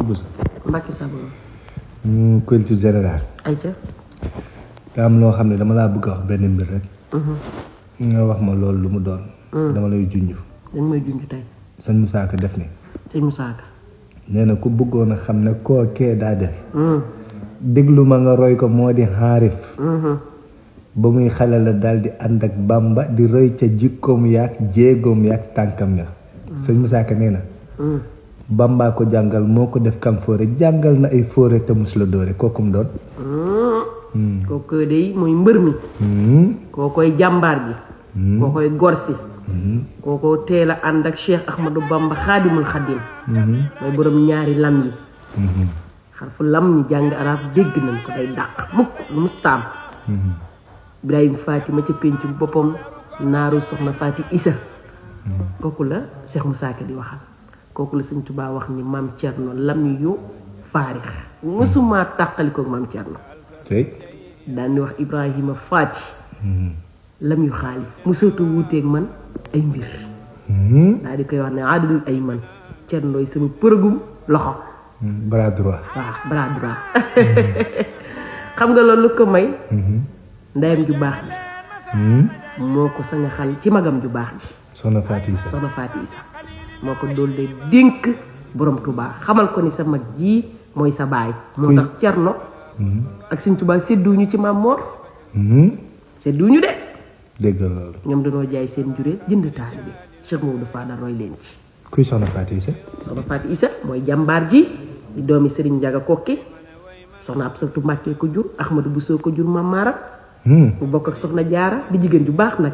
Bousso. Mbacke Sabo. Culture générale. ayca. te am loo xam ne dama laa bëgg a wax benn mbir rek. nga wax ma loolu lu mu doon. dama lay junj. dañ may junj tey. sëñ Moussa Ka def ni. sëñ Moussa Ka. nee na ku bëggoon a xam ne koo kee daa def. déglu ma nga roy ko moo di xaarif. ba muy xale la daal di ànd ak Bamba di roy ca jikkoom yaak jéegoom yaak tànkam ya. sëñ Moussa Ka nee na. Bamba ko jàngal moo ko def kam fóore jàngal na ay fóore te mus la dóore kookum doon. kooku day mooy mbër mi. koo koy jàmbaar ji. koo koy gorsi. koo ko teel a ànd ak Cheikh Ahmadou Bamba xaadimul xadim. mooy borom ñaari lam yi. xarfu lam ñi jàng arab dégg nañ ko day dàq mukk lu mustaam. Ibrahima Fatima ca péncu boppam naaru soxna Fati Isa. kooku la Cheikh Moussa Ka di waxal. kooku la Sëñ Tuubaa wax ni maam Thierno lam yu faarix mësuma tàqalikoog maam Thierno. daan di wax Ibrahima Fati. lam yu xaalif mosootu wuuteeg man ay mbir. daal di koy wax ne aadalul ay man Thierno sama përëgum loxo. bras droit. waaw bras droit. xam nga loolu lu ko may. ndeyam ju baax ji. moo ko sa nga xal ci magam ju baax ji. soxna Faati Isa. soxna Faati Isa moo ko dool de dénk borom Touba xamal ko ni sa mag ji mooy sa baay. moo tax Thierno. ak Sëñ Tuubaa sédduñu ci Maam Moor. sédduñu de. dégg loolu. ñoom dañoo jaay seen juree jënd taalibe Cheikh Maodo Fadal roy leen ci. kuy soxna Faati Isa. soxna Faati Isa mooy jàmbaar ji di doomi Serigne Ndiaga Kokki soxna Absatu Mbàkke ko jur Ahmadou Bousso ko jur Maam Maaram mu bokk ak soxna Jaara di jigéen ju baax nag.